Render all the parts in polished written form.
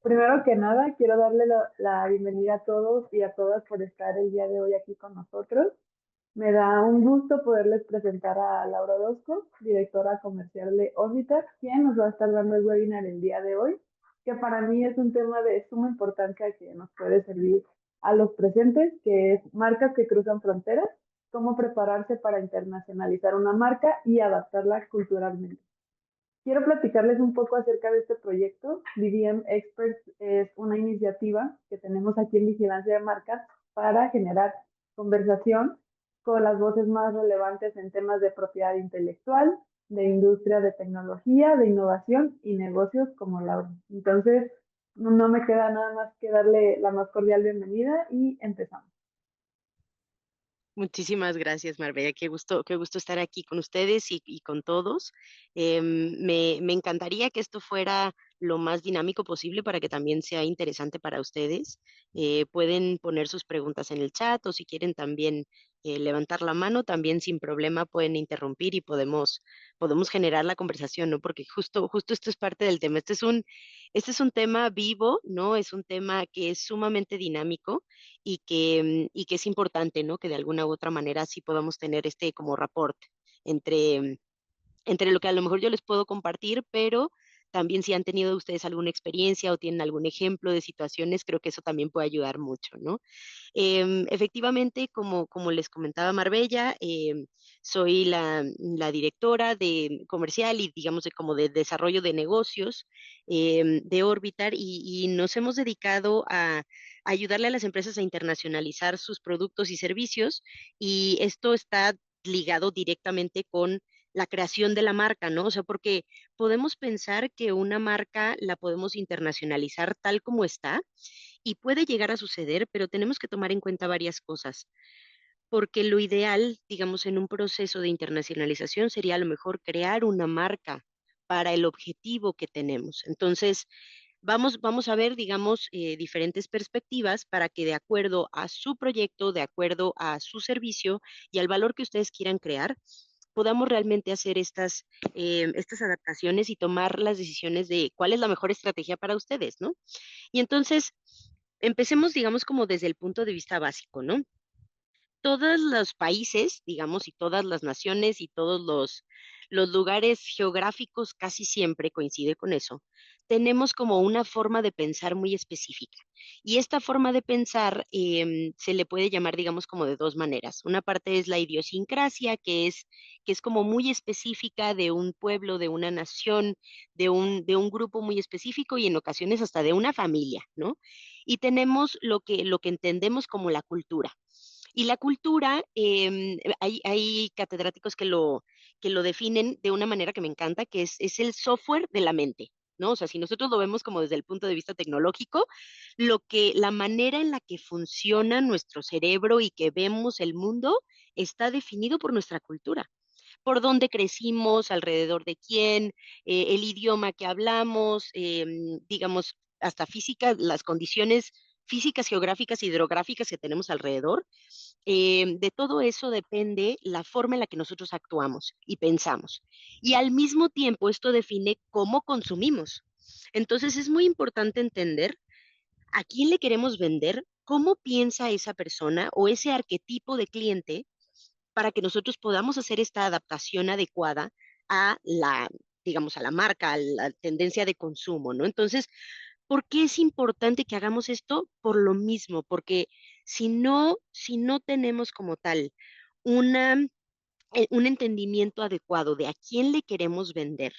Primero que nada, quiero darle la bienvenida a todos y a todas por estar el día de hoy aquí con nosotros. Me da un gusto poderles presentar a Laura Orozco, directora comercial de Orbitar, quien nos va a estar dando el webinar el día de hoy, que para mí es un tema de suma importancia que nos puede servir a los presentes, que es marcas que cruzan fronteras, cómo prepararse para internacionalizar una marca y adaptarla culturalmente. Quiero platicarles un poco acerca de este proyecto. BDM Experts es una iniciativa que tenemos aquí en Vigilancia de Marcas para generar conversación con las voces más relevantes en temas de propiedad intelectual, de industria de tecnología, de innovación y negocios como Laura. Entonces, no me queda nada más que darle la más cordial bienvenida y empezamos. Muchísimas gracias, Marbella. Qué gusto estar aquí con ustedes y con todos. Me encantaría que esto fuera lo más dinámico posible para que también sea interesante para ustedes. Pueden poner sus preguntas en el chat o si quieren también levantar la mano, también sin problema pueden interrumpir y podemos generar la conversación, ¿no? Porque justo esto es parte del tema. Este es un tema vivo, ¿no? Es un tema que es sumamente dinámico y que es importante, ¿no? Que de alguna u otra manera sí podamos tener este como rapport entre, entre lo que a lo mejor yo les puedo compartir, pero también si han tenido ustedes alguna experiencia o tienen algún ejemplo de situaciones, creo que eso también puede ayudar mucho, ¿no? Efectivamente, como les comentaba Marbella, soy la directora de comercial y digamos como de desarrollo de negocios de Orbitar y nos hemos dedicado a ayudarle a las empresas a internacionalizar sus productos y servicios y esto está ligado directamente con la creación de la marca, ¿no? O sea, porque podemos pensar que una marca la podemos internacionalizar tal como está, y puede llegar a suceder, pero tenemos que tomar en cuenta varias cosas, porque lo ideal, digamos, en un proceso de internacionalización sería a lo mejor crear una marca para el objetivo que tenemos. Entonces, vamos a ver, digamos, diferentes perspectivas para que de acuerdo a su proyecto, de acuerdo a su servicio y al valor que ustedes quieran crear, podamos realmente hacer estas adaptaciones y tomar las decisiones de cuál es la mejor estrategia para ustedes, ¿no? Y entonces, empecemos, digamos, como desde el punto de vista básico, ¿no? Todos los países, digamos, y todas las naciones y todos los lugares geográficos casi siempre coincide con eso. Tenemos como una forma de pensar muy específica. Y esta forma de pensar se le puede llamar, digamos, como de dos maneras. Una parte es la idiosincrasia, que es como muy específica de un pueblo, de una nación, de un grupo muy específico y en ocasiones hasta de una familia, ¿no? Y tenemos lo que entendemos como la cultura. Y la cultura, hay catedráticos que lo definen de una manera que me encanta, que es el software de la mente, ¿no? O sea, si nosotros lo vemos como desde el punto de vista tecnológico, la manera en la que funciona nuestro cerebro y que vemos el mundo está definido por nuestra cultura, por dónde crecimos, alrededor de quién, el idioma que hablamos, digamos, hasta física, las condiciones físicas, geográficas, hidrográficas que tenemos alrededor. De todo eso depende la forma en la que nosotros actuamos y pensamos. Y al mismo tiempo esto define cómo consumimos. Entonces es muy importante entender a quién le queremos vender, cómo piensa esa persona o ese arquetipo de cliente para que nosotros podamos hacer esta adaptación adecuada a digamos, a la marca, a la tendencia de consumo, ¿no? Entonces, ¿por qué es importante que hagamos esto? Por lo mismo, porque si no tenemos como tal una, un entendimiento adecuado de a quién le queremos vender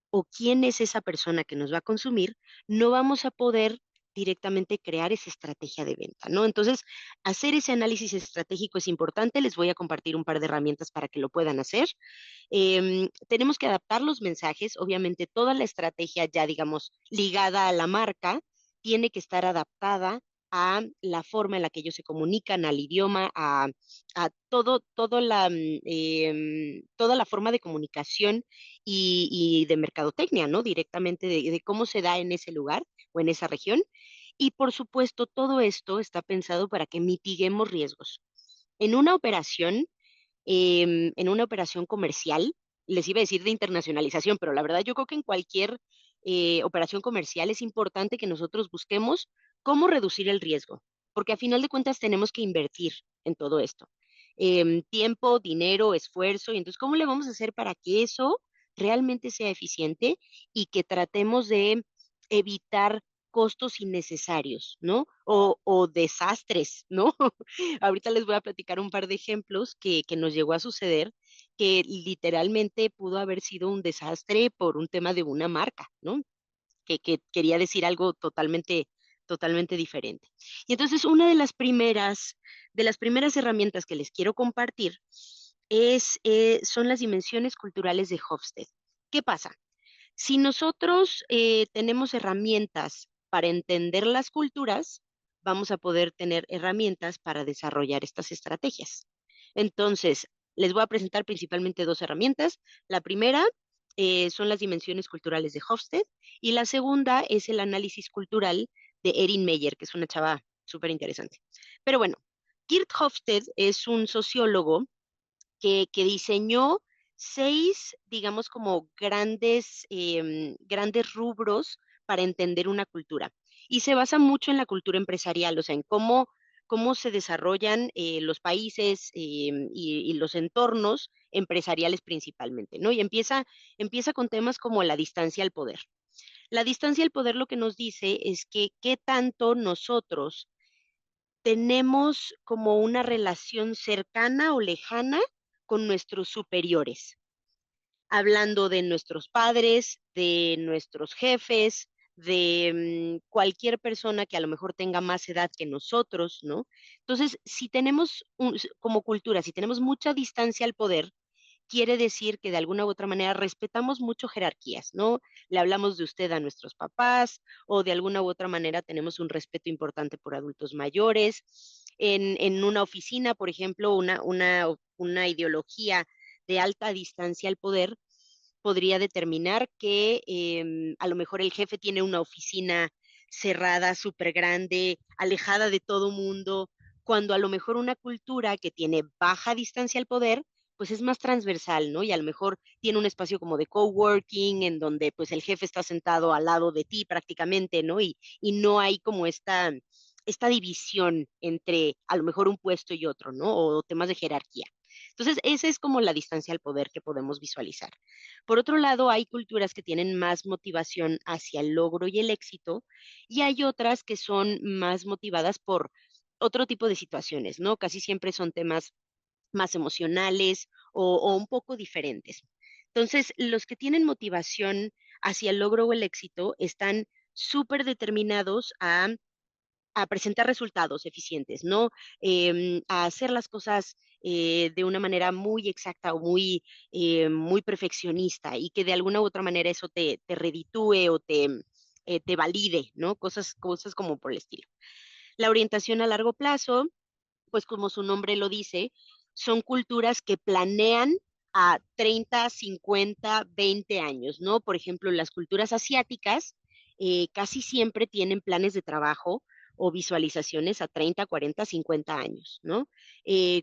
o quién es esa persona que nos va a consumir, no vamos a poder directamente crear esa estrategia de venta, ¿no? Entonces, hacer ese análisis estratégico es importante. Les voy a compartir un par de herramientas para que lo puedan hacer. Tenemos que adaptar los mensajes, obviamente toda la estrategia ya, digamos, ligada a la marca, tiene que estar adaptada a la forma en la que ellos se comunican, al idioma, toda la forma de comunicación y de mercadotecnia, ¿no? Directamente de cómo se da en ese lugar o en esa región. Y por supuesto, todo esto está pensado para que mitiguemos riesgos. En una operación, en una operación comercial, les iba a decir de internacionalización, pero la verdad yo creo que en cualquier operación comercial, es importante que nosotros busquemos cómo reducir el riesgo, porque a final de cuentas tenemos que invertir en todo esto. Tiempo, dinero, esfuerzo, y entonces, ¿cómo le vamos a hacer para que eso realmente sea eficiente y que tratemos de evitar costos innecesarios, ¿no? O desastres, ¿no? Ahorita les voy a platicar un par de ejemplos que nos llegó a suceder, que literalmente pudo haber sido un desastre por un tema de una marca, ¿no? Que quería decir algo totalmente diferente. Y entonces una de las primeras herramientas que les quiero compartir son las dimensiones culturales de Hofstede. ¿Qué pasa? Si nosotros tenemos herramientas para entender las culturas, vamos a poder tener herramientas para desarrollar estas estrategias. Entonces, les voy a presentar principalmente dos herramientas. La primera son las dimensiones culturales de Hofstede y la segunda es el análisis cultural de Erin Meyer, que es una chava súper interesante. Pero bueno, Geert Hofstede es un sociólogo que diseñó seis, digamos, como grandes rubros para entender una cultura. Y se basa mucho en la cultura empresarial, o sea, en cómo se desarrollan los países y los entornos empresariales principalmente, ¿no? Y empieza con temas como la distancia al poder. La distancia al poder lo que nos dice es que qué tanto nosotros tenemos como una relación cercana o lejana con nuestros superiores, hablando de nuestros padres, de nuestros jefes, de cualquier persona que a lo mejor tenga más edad que nosotros, ¿no? Entonces, si tenemos como cultura, si tenemos mucha distancia al poder, quiere decir que de alguna u otra manera respetamos mucho jerarquías, ¿no? Le hablamos de usted a nuestros papás o de alguna u otra manera tenemos un respeto importante por adultos mayores. En una oficina, por ejemplo, una ideología de alta distancia al poder podría determinar que a lo mejor el jefe tiene una oficina cerrada, súper grande, alejada de todo mundo, cuando a lo mejor una cultura que tiene baja distancia al poder, pues es más transversal, ¿no? Y a lo mejor tiene un espacio como de coworking, en donde pues el jefe está sentado al lado de ti prácticamente, ¿no? Y no hay como esta división entre a lo mejor un puesto y otro, ¿no? O temas de jerarquía. Entonces, esa es como la distancia al poder que podemos visualizar. Por otro lado, hay culturas que tienen más motivación hacia el logro y el éxito, y hay otras que son más motivadas por otro tipo de situaciones, ¿no? Casi siempre son temas más emocionales o un poco diferentes. Entonces, los que tienen motivación hacia el logro o el éxito están súper determinados a presentar resultados eficientes, ¿no? A hacer las cosas de una manera muy exacta o muy perfeccionista y que de alguna u otra manera eso te reditúe o te valide, ¿no? Cosas como por el estilo. La orientación a largo plazo, pues como su nombre lo dice, son culturas que planean a 30, 50, 20 años, ¿no? Por ejemplo, las culturas asiáticas casi siempre tienen planes de trabajo o visualizaciones a 30, 40, 50 años, ¿no?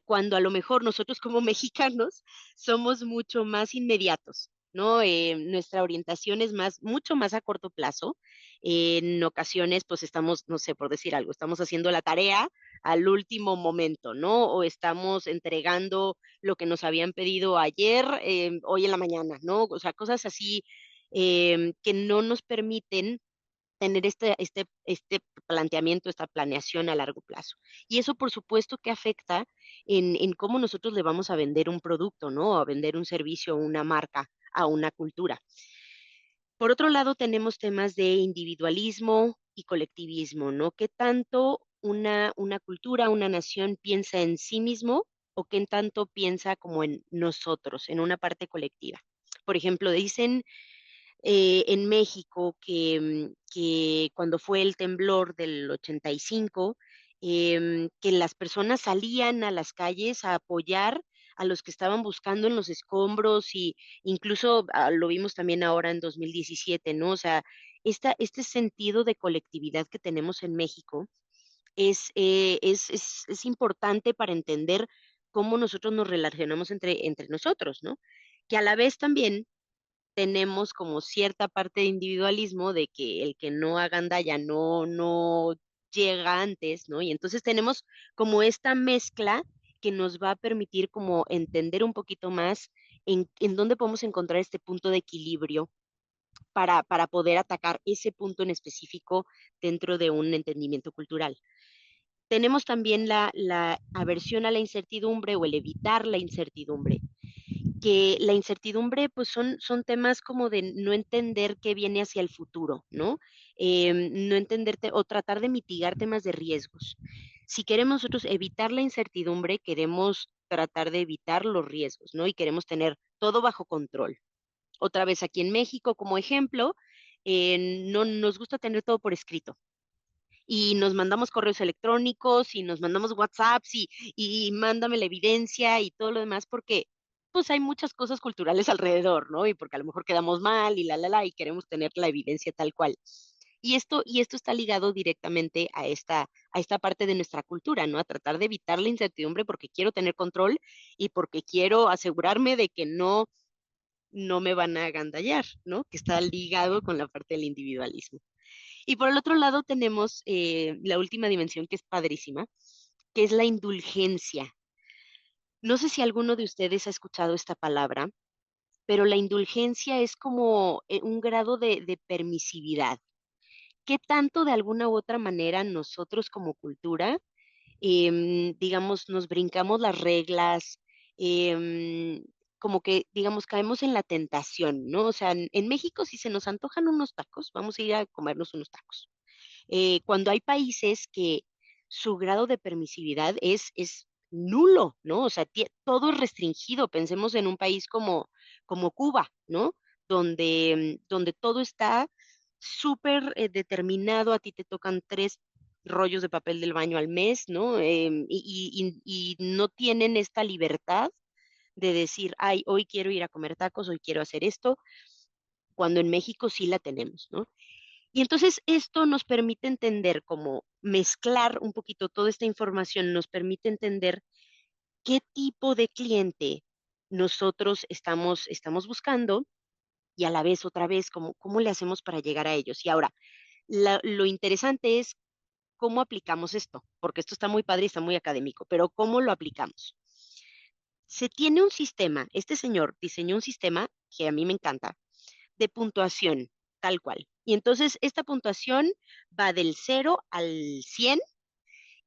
Cuando a lo mejor nosotros como mexicanos somos mucho más inmediatos, ¿no? Nuestra orientación es mucho más a corto plazo. En ocasiones, pues estamos, no sé, por decir algo, estamos haciendo la tarea al último momento, ¿no? O estamos entregando lo que nos habían pedido ayer, hoy en la mañana, ¿no? O sea, cosas así que no nos permiten tener este planteamiento, esta planeación a largo plazo. Y eso, por supuesto, que afecta en cómo nosotros le vamos a vender un producto, ¿no? A vender un servicio, una marca, a una cultura. Por otro lado, tenemos temas de individualismo y colectivismo, ¿no? ¿Qué tanto una cultura, una nación piensa en sí mismo o qué tanto piensa como en nosotros, en una parte colectiva? Por ejemplo, dicen en México que cuando fue el temblor del 85, que las personas salían a las calles a apoyar a los que estaban buscando en los escombros y incluso lo vimos también ahora en 2017, ¿no? O sea, este sentido de colectividad que tenemos en México es importante para entender cómo nosotros nos relacionamos entre nosotros, ¿no? Que a la vez también tenemos como cierta parte de individualismo de que el que no haga gandalla no llega antes, ¿no? Y entonces tenemos como esta mezcla que nos va a permitir como entender un poquito más en dónde podemos encontrar este punto de equilibrio para poder atacar ese punto en específico dentro de un entendimiento cultural. Tenemos también la aversión a la incertidumbre o el evitar la incertidumbre, que la incertidumbre pues son temas como de no entender qué viene hacia el futuro, ¿no? No entenderte o tratar de mitigar temas de riesgos. Si queremos nosotros evitar la incertidumbre, queremos tratar de evitar los riesgos, ¿no? Y queremos tener todo bajo control. Otra vez aquí en México, como ejemplo, no nos gusta tener todo por escrito y nos mandamos correos electrónicos y nos mandamos WhatsApps y mándame la evidencia y todo lo demás porque pues hay muchas cosas culturales alrededor, ¿no? Y porque a lo mejor quedamos mal y y queremos tener la evidencia tal cual. Y esto está ligado directamente a esta parte de nuestra cultura, ¿no? A tratar de evitar la incertidumbre porque quiero tener control y porque quiero asegurarme de que no me van a agandallar, ¿no? Que está ligado con la parte del individualismo. Y por el otro lado tenemos la última dimensión que es padrísima, que es la indulgencia. No sé si alguno de ustedes ha escuchado esta palabra, pero la indulgencia es como un grado de permisividad. ¿Qué tanto de alguna u otra manera nosotros como cultura, digamos, nos brincamos las reglas, em, como que, digamos, caemos en la tentación, ¿no? O sea, en México, si se nos antojan unos tacos, vamos a ir a comernos unos tacos. Cuando hay países que su grado de permisividad es nulo, ¿no? O sea, todo es restringido. Pensemos en un país como Cuba, ¿no? Donde todo está súper determinado, a ti te tocan 3 rollos de papel del baño al mes, ¿no? Y no tienen esta libertad de decir, ay, hoy quiero ir a comer tacos, hoy quiero hacer esto, cuando en México sí la tenemos, ¿no? Y entonces esto nos permite entender, como mezclar un poquito toda esta información, nos permite entender qué tipo de cliente nosotros estamos buscando y a la vez, otra vez, cómo le hacemos para llegar a ellos. Y ahora, lo interesante es cómo aplicamos esto, porque esto está muy padre y está muy académico, pero ¿cómo lo aplicamos? Se tiene un sistema, este señor diseñó un sistema que a mí me encanta, de puntuación, tal cual. Y entonces esta puntuación va del 0 al 100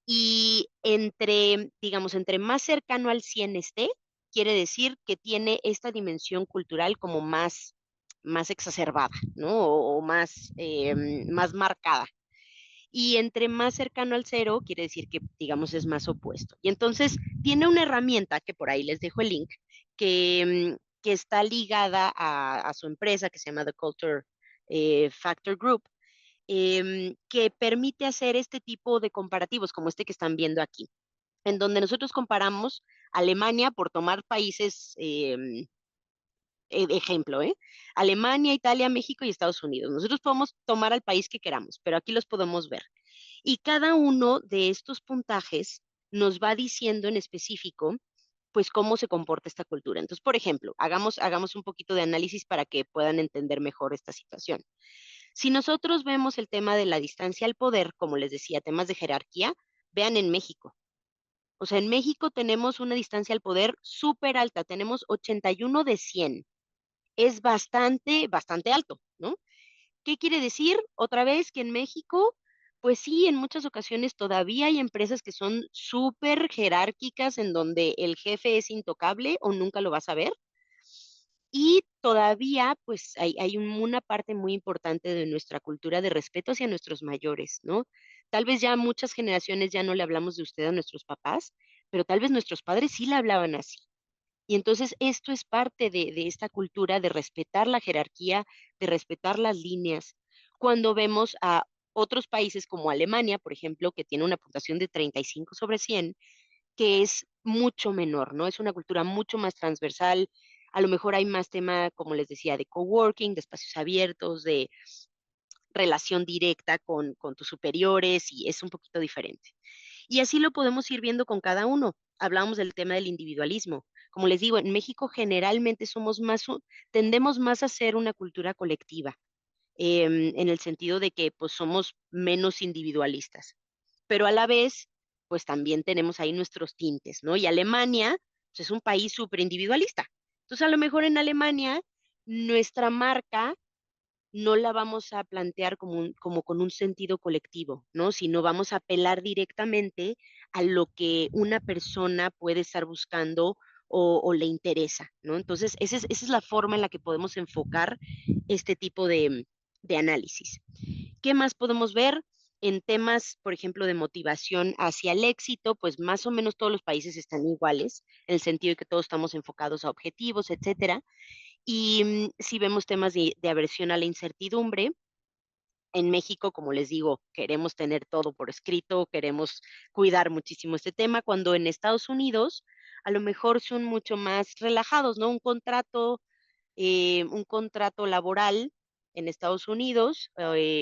y digamos, entre más cercano al 100 esté, quiere decir que tiene esta dimensión cultural como más exacerbada, ¿no? O más marcada. Y entre más cercano al 0, quiere decir que, digamos, es más opuesto. Y entonces tiene una herramienta, que por ahí les dejo el link, que está ligada a su empresa, que se llama The Culture Factor Group, que permite hacer este tipo de comparativos, como este que están viendo aquí, en donde nosotros comparamos Alemania, por tomar países, ejemplo, Alemania, Italia, México y Estados Unidos. Nosotros podemos tomar al país que queramos, pero aquí los podemos ver. Y cada uno de estos puntajes nos va diciendo en específico, pues, cómo se comporta esta cultura. Entonces, por ejemplo, hagamos un poquito de análisis para que puedan entender mejor esta situación. Si nosotros vemos el tema de la distancia al poder, como les decía, temas de jerarquía, vean en México. O sea, en México tenemos una distancia al poder súper alta, tenemos 81 de 100. Es bastante, bastante alto, ¿no? ¿Qué quiere decir? Otra vez que en México, pues sí, en muchas ocasiones todavía hay empresas que son súper jerárquicas en donde el jefe es intocable o nunca lo vas a ver. Y todavía, pues, hay una parte muy importante de nuestra cultura de respeto hacia nuestros mayores, ¿no? Tal vez ya muchas generaciones ya no le hablamos de usted a nuestros papás, pero tal vez nuestros padres sí le hablaban así. Y entonces esto es parte de esta cultura de respetar la jerarquía, de respetar las líneas. Cuando vemos a otros países como Alemania, por ejemplo, que tiene una puntuación de 35 sobre 100, que es mucho menor, ¿no? Es una cultura mucho más transversal. A lo mejor hay más tema, como les decía, de coworking, de espacios abiertos, de relación directa con tus superiores y es un poquito diferente. Y así lo podemos ir viendo con cada uno. hablábamos del tema del individualismo. Como les digo, en México generalmente tendemos más a ser una cultura colectiva, en el sentido de que pues somos menos individualistas, pero a la vez, pues también tenemos ahí nuestros tintes, ¿no? Y Alemania, pues, es un país súper individualista. Entonces, a lo mejor en Alemania, nuestra marca no la vamos a plantear como con un sentido colectivo, ¿no? Sino vamos a apelar directamente a lo que una persona puede estar buscando o le interesa, ¿no? Entonces, esa es la forma en la que podemos enfocar este tipo de análisis. ¿Qué más podemos ver? En temas, por ejemplo, de motivación hacia el éxito, pues más o menos todos los países están iguales, en el sentido de que todos estamos enfocados a objetivos, etcétera. Y si vemos temas de aversión a la incertidumbre, en México, como les digo, queremos tener todo por escrito, queremos cuidar muchísimo este tema, cuando en Estados Unidos a lo mejor son mucho más relajados, ¿no? Un contrato laboral en Estados Unidos,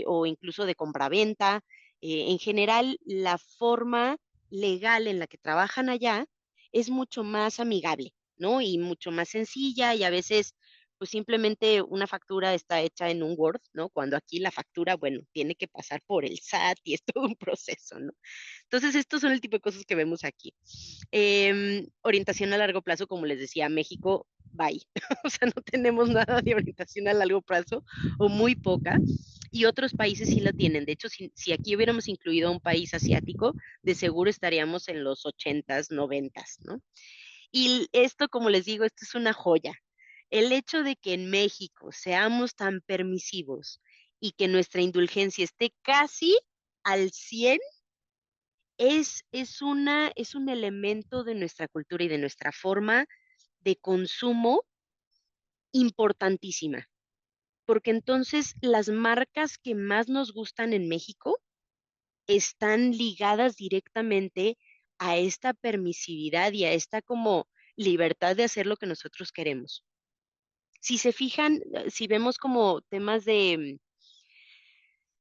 o incluso de compraventa. En general, la forma legal en la que trabajan allá es mucho más amigable, ¿no? Y mucho más sencilla, y a veces, pues simplemente una factura está hecha en un Word, ¿no? Cuando aquí la factura, bueno, tiene que pasar por el SAT y es todo un proceso, ¿no? Entonces, estos son el tipo de cosas que vemos aquí. Orientación a largo plazo, como les decía, México, bye. O sea, no tenemos nada de orientación a largo plazo o muy poca. Y otros países sí la tienen. De hecho, si aquí hubiéramos incluido a un país asiático, de seguro estaríamos en los 80s, 90s, ¿no? Y esto, como les digo, esto es una joya. El hecho de que en México seamos tan permisivos y que nuestra indulgencia esté casi al 100 es un elemento de nuestra cultura y de nuestra forma de consumo importantísima, porque entonces las marcas que más nos gustan en México están ligadas directamente a esta permisividad y a esta como libertad de hacer lo que nosotros queremos. Si se fijan, si vemos como temas de,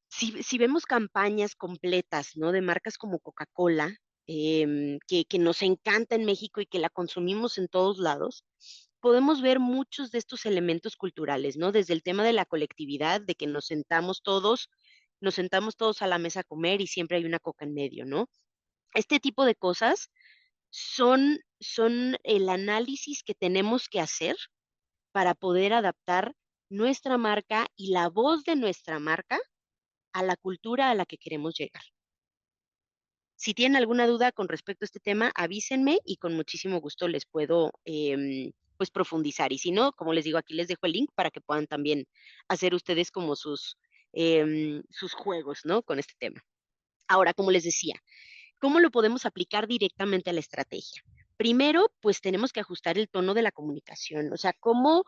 si vemos campañas completas, ¿no? De marcas como Coca-Cola, que nos encanta en México y que la consumimos en todos lados, podemos ver muchos de estos elementos culturales, ¿no? Desde el tema de la colectividad, de que nos sentamos todos a la mesa a comer y siempre hay una coca en medio, ¿no? Este tipo de cosas son el análisis que tenemos que hacer para poder adaptar nuestra marca y la voz de nuestra marca a la cultura a la que queremos llegar. Si tienen alguna duda con respecto a este tema, avísenme y con muchísimo gusto les puedo pues profundizar. Y si no, como les digo, aquí les dejo el link para que puedan también hacer ustedes como sus juegos, ¿no? Con este tema. Ahora, como les decía, ¿cómo lo podemos aplicar directamente a la estrategia? Primero, pues tenemos que ajustar el tono de la comunicación, o sea, cómo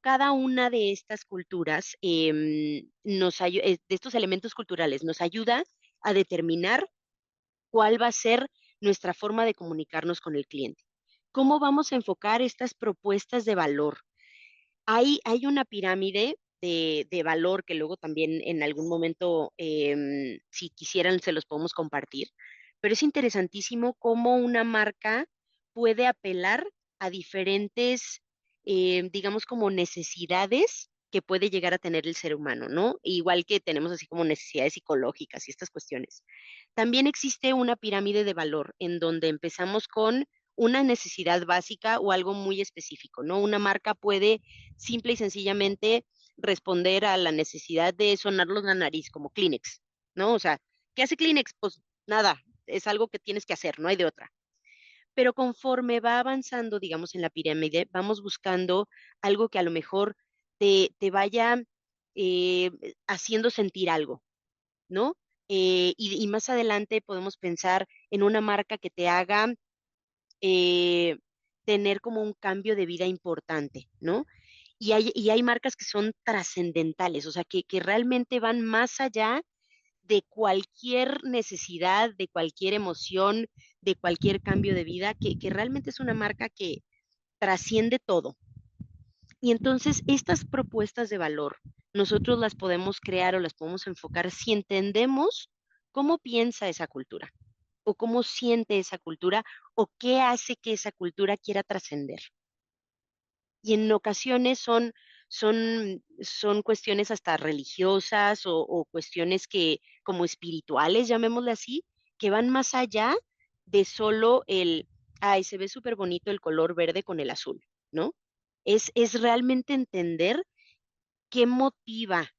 cada una de estas culturas, de estos elementos culturales, nos ayuda a determinar cuál va a ser nuestra forma de comunicarnos con el cliente. ¿Cómo vamos a enfocar estas propuestas de valor? Hay una pirámide de valor que luego también en algún momento, si quisieran, se los podemos compartir, pero es interesantísimo cómo una marca puede apelar a diferentes, digamos, como necesidades que puede llegar a tener el ser humano, ¿no? Igual que tenemos así como necesidades psicológicas y estas cuestiones. También existe una pirámide de valor en donde empezamos con una necesidad básica o algo muy específico, ¿no? Una marca puede simple y sencillamente responder a la necesidad de sonarlos la nariz, como Kleenex, ¿no? O sea, ¿qué hace Kleenex? Pues nada, es algo que tienes que hacer, no hay de otra. Pero conforme va avanzando, digamos, en la pirámide, vamos buscando algo que a lo mejor te vaya eh, haciendo sentir algo, ¿no? Y más adelante podemos pensar en una marca que te haga eh, tener como un cambio de vida importante, ¿no? Y hay marcas que son trascendentales, o sea, que realmente van más allá de cualquier necesidad, de cualquier emoción, de cualquier cambio de vida, que realmente es una marca que trasciende todo. Y entonces estas propuestas de valor, nosotros las podemos crear o las podemos enfocar si entendemos cómo piensa esa cultura. o cómo siente esa cultura o qué hace que esa cultura quiera trascender. Y en ocasiones son cuestiones hasta religiosas o cuestiones que como espirituales, llamémosle así, que van más allá de solo el, ay, se ve súper bonito el color verde con el azul, ¿no? Es realmente entender qué motiva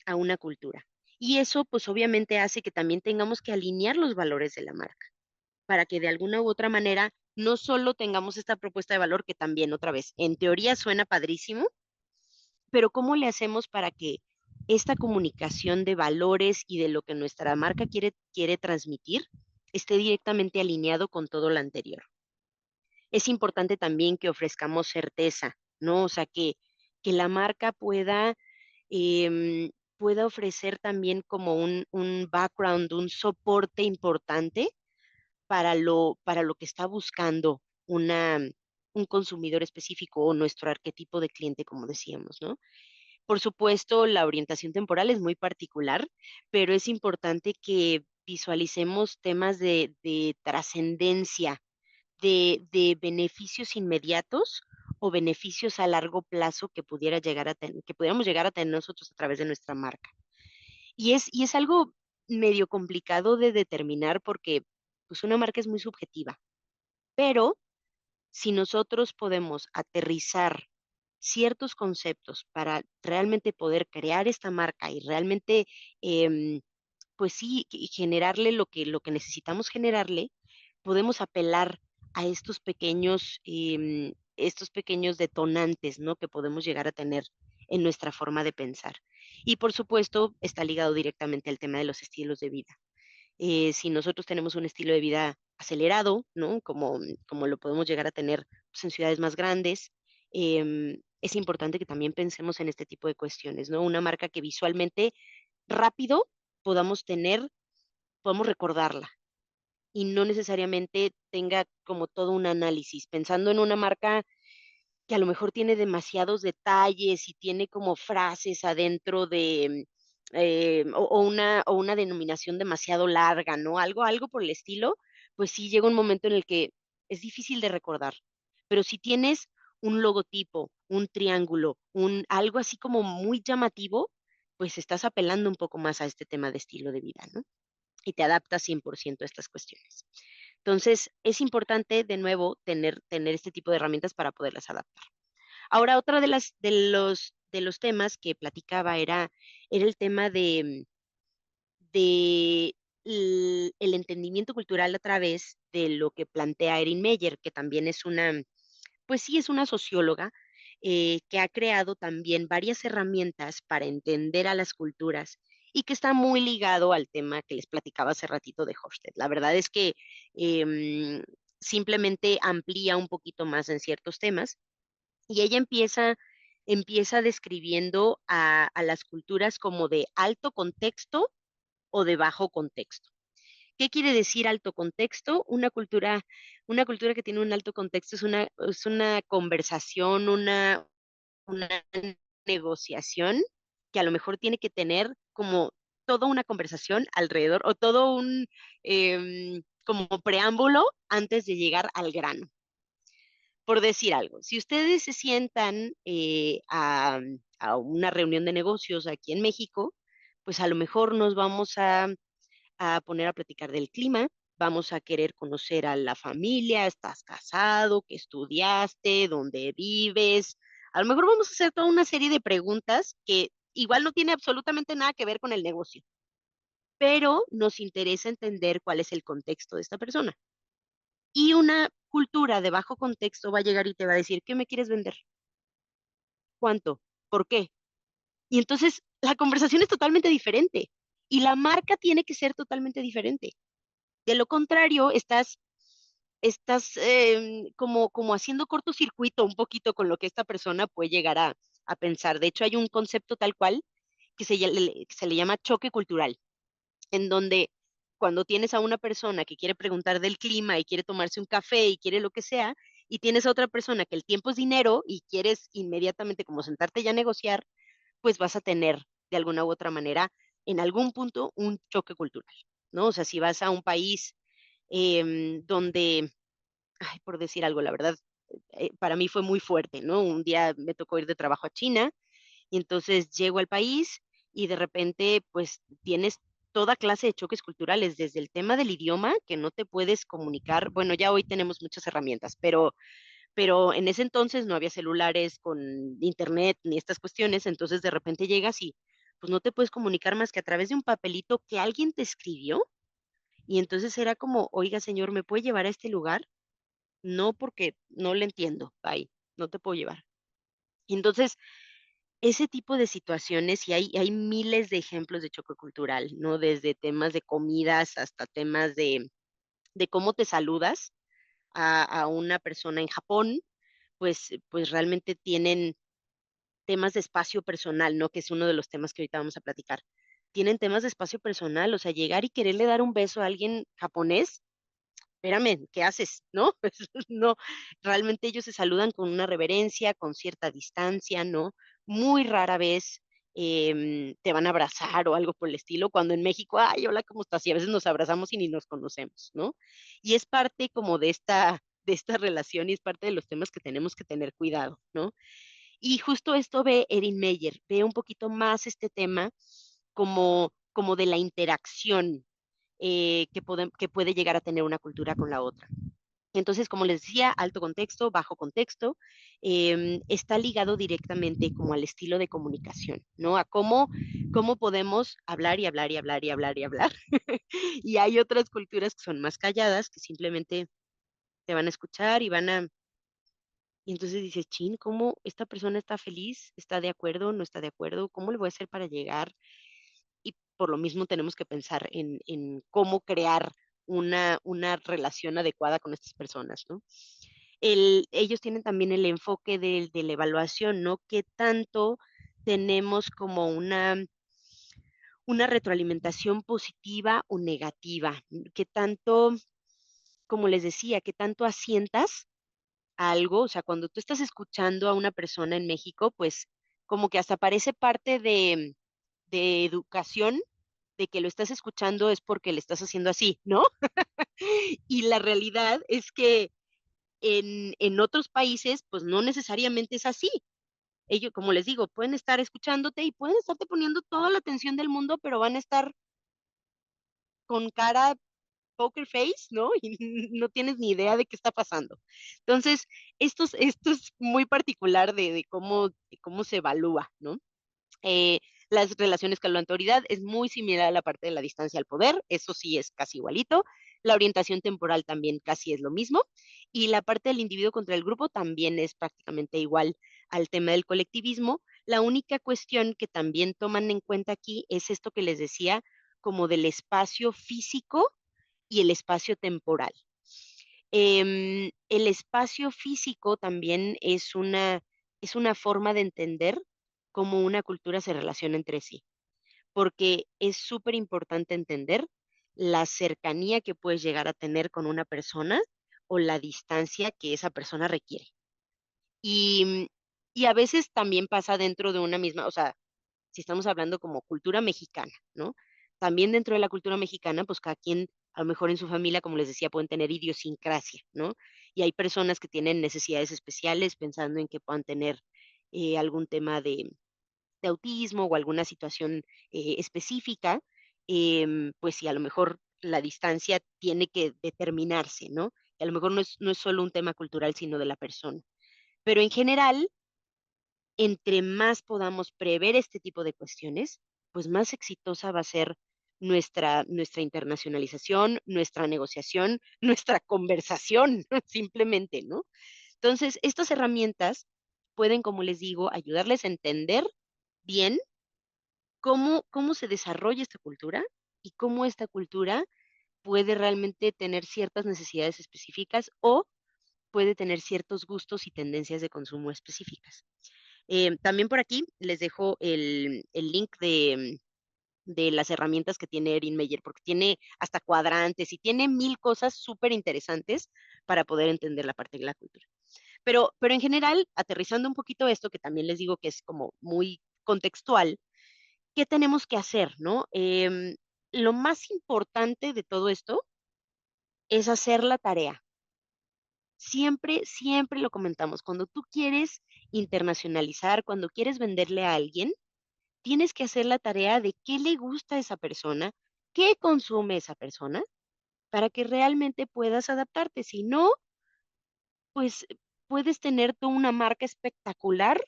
a una cultura. Y eso, pues obviamente hace que también tengamos que alinear los valores de la marca para que de alguna u otra manera no solo tengamos esta propuesta de valor que también otra vez, en teoría suena padrísimo, pero ¿cómo le hacemos para que esta comunicación de valores y de lo que nuestra marca quiere transmitir esté directamente alineado con todo lo anterior? Es importante también que ofrezcamos certeza, ¿no? O sea, que la marca pueda ofrecer también como un background, un soporte importante para lo que está buscando un consumidor específico o nuestro arquetipo de cliente, como decíamos, ¿no? Por supuesto, la orientación temporal es muy particular, pero es importante que visualicemos temas de trascendencia, de beneficios inmediatos o beneficios a largo plazo que pudiéramos llegar a tener nosotros a través de nuestra marca. Y es algo medio complicado de determinar porque pues una marca es muy subjetiva, pero si nosotros podemos aterrizar ciertos conceptos para realmente poder crear esta marca y realmente, em, pues sí, generarle lo que necesitamos generarle, podemos apelar a estos pequeños detonantes, ¿no? Que podemos llegar a tener en nuestra forma de pensar. Y por supuesto, está ligado directamente al tema de los estilos de vida. Si nosotros tenemos un estilo de vida acelerado, ¿no? Como lo podemos llegar a tener pues, en ciudades más grandes, es importante que también pensemos en este tipo de cuestiones, ¿no? Una marca que visualmente rápido podamos tener, podamos recordarla y no necesariamente tenga como todo un análisis. Pensando en una marca que a lo mejor tiene demasiados detalles y tiene como frases adentro o una denominación demasiado larga, ¿no? Algo por el estilo, pues sí llega un momento en el que es difícil de recordar. Pero si tienes un logotipo, un triángulo, algo así como muy llamativo, pues estás apelando un poco más a este tema de estilo de vida, ¿no? Y te adaptas 100% a estas cuestiones. Entonces, es importante, de nuevo, tener este tipo de herramientas para poderlas adaptar. Ahora, otra de los temas que platicaba era el tema de el entendimiento cultural a través de lo que plantea Erin Meyer, que también pues sí, es una socióloga que ha creado también varias herramientas para entender a las culturas y que está muy ligado al tema que les platicaba hace ratito de Hofstede. La verdad es que em, simplemente amplía un poquito más en ciertos temas y ella empieza describiendo a las culturas como de alto contexto o de bajo contexto. ¿Qué quiere decir alto contexto? Una cultura que tiene un alto contexto es una conversación, una negociación que a lo mejor tiene que tener como toda una conversación alrededor o todo como preámbulo antes de llegar al grano. Por decir algo, si ustedes se sientan a una reunión de negocios aquí en México, pues a lo mejor nos vamos a poner a platicar del clima, vamos a querer conocer a la familia, estás casado, qué estudiaste, dónde vives. A lo mejor vamos a hacer toda una serie de preguntas que igual no tiene absolutamente nada que ver con el negocio, pero nos interesa entender cuál es el contexto de esta persona. Y una cultura de bajo contexto va a llegar y te va a decir, ¿qué me quieres vender? ¿Cuánto? ¿Por qué? Y entonces la conversación es totalmente diferente y la marca tiene que ser totalmente diferente. De lo contrario, estás como haciendo cortocircuito un poquito con lo que esta persona puede llegar a pensar. De hecho, hay un concepto tal cual que se le llama choque cultural, en donde cuando tienes a una persona que quiere preguntar del clima y quiere tomarse un café y quiere lo que sea, y tienes a otra persona que el tiempo es dinero y quieres inmediatamente como sentarte ya a negociar, pues vas a tener de alguna u otra manera en algún punto un choque cultural, ¿no? O sea, si vas a un país donde, ay, por decir algo, la verdad, para mí fue muy fuerte, ¿no? Un día me tocó ir de trabajo a China y entonces llego al país y de repente, pues tienes toda clase de choques culturales, desde el tema del idioma, que no te puedes comunicar. Bueno, ya hoy tenemos muchas herramientas, pero en ese entonces no había celulares con internet ni estas cuestiones, entonces de repente llegas y pues no te puedes comunicar más que a través de un papelito que alguien te escribió y entonces era como, oiga señor, ¿me puede llevar a este lugar? No, porque no le entiendo, bye, no te puedo llevar. Y entonces, ese tipo de situaciones, y hay miles de ejemplos de choque cultural, ¿no? Desde temas de comidas hasta temas de cómo te saludas a una persona en Japón, pues realmente tienen temas de espacio personal, ¿no? Que es uno de los temas que ahorita vamos a platicar. Tienen temas de espacio personal, o sea, llegar y quererle dar un beso a alguien japonés, espérame, ¿qué haces? ¿No? No, realmente ellos se saludan con una reverencia, con cierta distancia, ¿no? Muy rara vez te van a abrazar o algo por el estilo, cuando en México, ay, hola, ¿cómo estás? Y a veces nos abrazamos y ni nos conocemos, ¿no? Y es parte como de esta relación y es parte de los temas que tenemos que tener cuidado, ¿no? Y justo esto ve Erin Meyer, ve un poquito más este tema como de la interacción que puede llegar a tener una cultura con la otra. Entonces, como les decía, alto contexto, bajo contexto, está ligado directamente como al estilo de comunicación, ¿no? A cómo podemos hablar y hablar y hablar y hablar y hablar. Y hay otras culturas que son más calladas, que simplemente te van a escuchar y van a... Y entonces dices, chin, ¿cómo esta persona está feliz? ¿Está de acuerdo? ¿No está de acuerdo? ¿Cómo le voy a hacer para llegar? Y por lo mismo tenemos que pensar en cómo crear una relación adecuada con estas personas, ¿no? Ellos tienen también el enfoque de la evaluación, ¿no? ¿Qué tanto tenemos como una retroalimentación positiva o negativa? ¿Qué tanto, como les decía, qué tanto asientas a algo? O sea, cuando tú estás escuchando a una persona en México, pues como que hasta parece parte de educación, de que lo estás escuchando es porque le estás haciendo así, ¿no? Y la realidad es que en otros países, pues no necesariamente es así. Ellos, como les digo, pueden estar escuchándote y pueden estarte poniendo toda la atención del mundo, pero van a estar con cara poker face, ¿no? Y no tienes ni idea de qué está pasando. Entonces, esto es muy particular de cómo se evalúa, ¿no? Eh, las relaciones con la autoridad es muy similar a la parte de la distancia al poder, eso sí es casi igualito. La orientación temporal también casi es lo mismo. Y la parte del individuo contra el grupo también es prácticamente igual al tema del colectivismo. La única cuestión que también toman en cuenta aquí es esto que les decía, como del espacio físico y el espacio temporal. El espacio físico también es una forma de entender cómo una cultura se relaciona entre sí, porque es súper importante entender la cercanía que puedes llegar a tener con una persona o la distancia que esa persona requiere. Y, y a veces también pasa dentro de una misma, o sea, si estamos hablando como cultura mexicana, ¿no? También dentro de la cultura mexicana, pues cada quien, a lo mejor en su familia, como les decía, pueden tener idiosincrasia, ¿no? Y hay personas que tienen necesidades especiales pensando en que puedan tener algún tema de autismo o alguna situación específica, pues sí, a lo mejor la distancia tiene que determinarse, ¿no? Y a lo mejor no es solo un tema cultural, sino de la persona. Pero en general, entre más podamos prever este tipo de cuestiones, pues más exitosa va a ser nuestra internacionalización, nuestra negociación, nuestra conversación, simplemente, ¿no? Entonces, estas herramientas pueden, como les digo, ayudarles a entender bien cómo se desarrolla esta cultura y cómo esta cultura puede realmente tener ciertas necesidades específicas o puede tener ciertos gustos y tendencias de consumo específicas. También por aquí les dejo el link de las herramientas que tiene Erin Meyer, porque tiene hasta cuadrantes y tiene mil cosas súper interesantes para poder entender la parte de la cultura. Pero en general, aterrizando un poquito esto, que también les digo que es como muy contextual, ¿qué tenemos que hacer, no? Lo más importante de todo esto es hacer la tarea. Siempre, siempre lo comentamos. Cuando tú quieres internacionalizar, cuando quieres venderle a alguien, tienes que hacer la tarea de qué le gusta a esa persona, qué consume esa persona, para que realmente puedas adaptarte. Si no, pues puedes tener tú una marca espectacular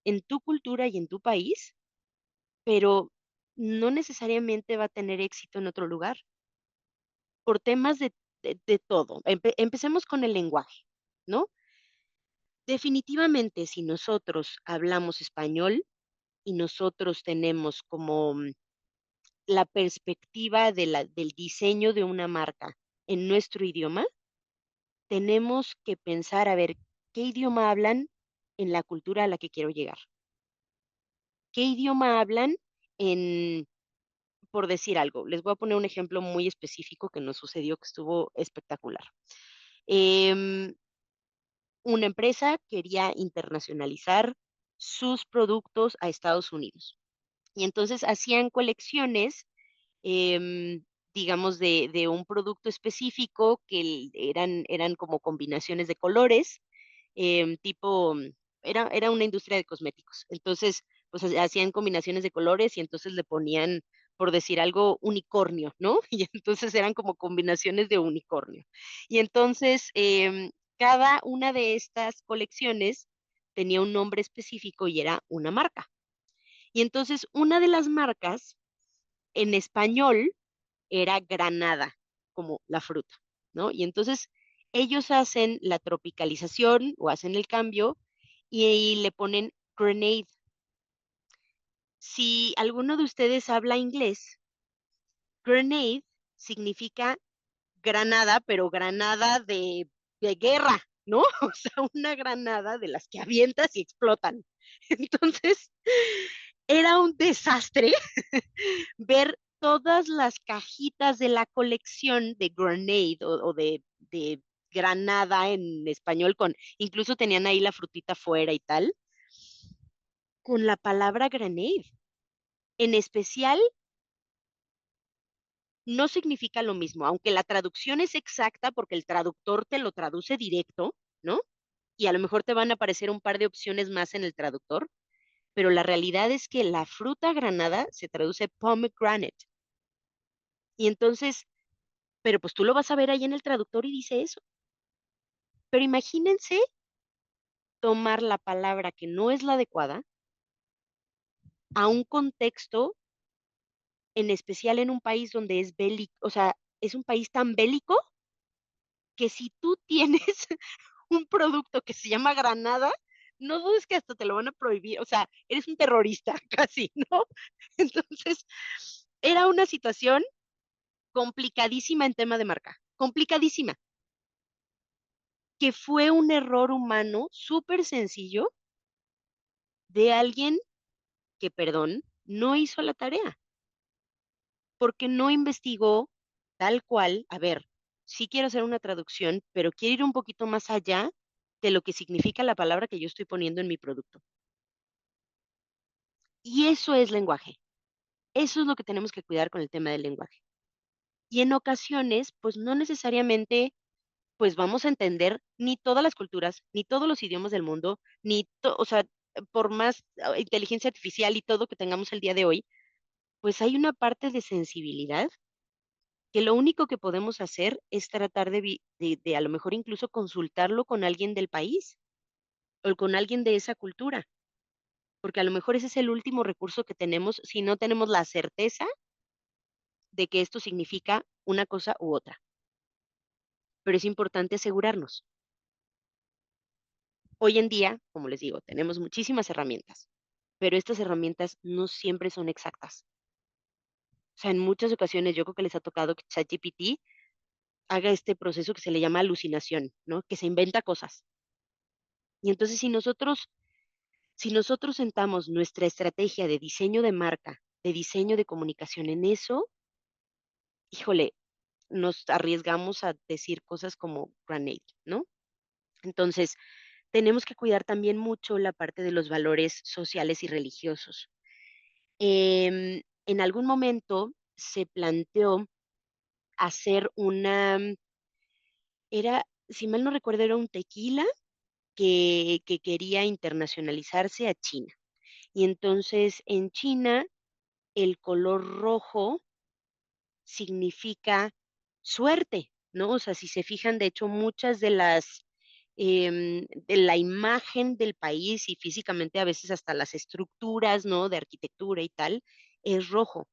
en tu cultura y en tu país, pero no necesariamente va a tener éxito en otro lugar, por temas de todo. Empecemos con el lenguaje, ¿no? Definitivamente, si nosotros hablamos español y nosotros tenemos como la perspectiva del diseño de una marca en nuestro idioma, tenemos que pensar, a ver, ¿qué idioma hablan en la cultura a la que quiero llegar? ¿Qué idioma hablan en, por decir algo? Les voy a poner un ejemplo muy específico que nos sucedió, que estuvo espectacular. Em, una empresa quería internacionalizar sus productos a Estados Unidos. Y entonces hacían colecciones, em, digamos, de un producto específico que eran como combinaciones de colores, tipo, era una industria de cosméticos. Entonces, pues hacían combinaciones de colores y entonces le ponían, por decir algo, unicornio, ¿no? Y entonces eran como combinaciones de unicornio. Y entonces, cada una de estas colecciones tenía un nombre específico y era una marca. Y entonces una de las marcas en español era granada, como la fruta, ¿no? Y entonces ellos hacen la tropicalización o hacen el cambio y le ponen grenade. Si alguno de ustedes habla inglés, grenade significa granada, pero granada de guerra, ¿no? O sea, una granada de las que avientas y explotan. Entonces, era un desastre ver todas las cajitas de la colección de Grenade o de Granada en español, con incluso tenían ahí la frutita fuera y tal, con la palabra Grenade. En especial, no significa lo mismo, aunque la traducción es exacta porque el traductor te lo traduce directo, ¿no? Y a lo mejor te van a aparecer un par de opciones más en el traductor, pero la realidad es que la fruta granada se traduce pomegranate. Y entonces, pero pues tú lo vas a ver ahí en el traductor y dice eso. Pero imagínense tomar la palabra que no es la adecuada a un contexto, en especial en un país donde es bélico, o sea, es un país tan bélico que si tú tienes un producto que se llama granada, no dudes que hasta te lo van a prohibir, o sea, eres un terrorista casi, ¿no? Entonces, era una situación complicadísima en tema de marca, complicadísima, que fue un error humano súper sencillo de alguien que, perdón, no hizo la tarea, porque no investigó tal cual, a ver, sí quiero hacer una traducción, pero quiero ir un poquito más allá de lo que significa la palabra que yo estoy poniendo en mi producto. Y eso es lenguaje. Eso es lo que tenemos que cuidar con el tema del lenguaje. Y en ocasiones, pues no necesariamente, pues vamos a entender ni todas las culturas, ni todos los idiomas del mundo, o sea, por más inteligencia artificial y todo que tengamos el día de hoy, pues hay una parte de sensibilidad que lo único que podemos hacer es tratar de a lo mejor incluso consultarlo con alguien del país o con alguien de esa cultura, porque a lo mejor ese es el último recurso que tenemos si no tenemos la certeza de que esto significa una cosa u otra. Pero es importante asegurarnos. Hoy en día, como les digo, tenemos muchísimas herramientas, pero estas herramientas no siempre son exactas. O sea, en muchas ocasiones yo creo que les ha tocado que ChatGPT haga este proceso que se le llama alucinación, ¿no? Que se inventa cosas. Y entonces si nosotros sentamos nuestra estrategia de diseño de marca, de diseño de comunicación en eso, híjole, nos arriesgamos a decir cosas como grenade, ¿no? Entonces, tenemos que cuidar también mucho la parte de los valores sociales y religiosos. En algún momento se planteó hacer si mal no recuerdo, era un tequila que quería internacionalizarse a China. Y entonces en China el color rojo significa suerte, ¿no? O sea, si se fijan, de hecho, muchas de de la imagen del país y físicamente a veces hasta las estructuras, ¿no? De arquitectura y tal, es rojo.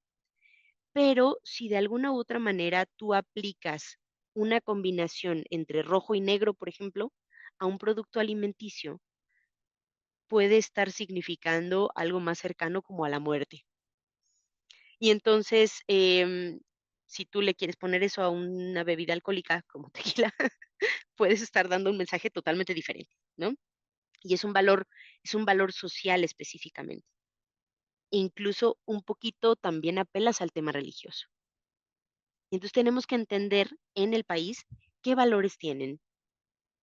Pero si de alguna u otra manera tú aplicas una combinación entre rojo y negro, por ejemplo, a un producto alimenticio, puede estar significando algo más cercano como a la muerte. Y entonces, si tú le quieres poner eso a una bebida alcohólica como tequila, puedes estar dando un mensaje totalmente diferente, ¿no? Y es un valor social específicamente. Incluso un poquito también apelas al tema religioso. Y entonces tenemos que entender en el país qué valores tienen,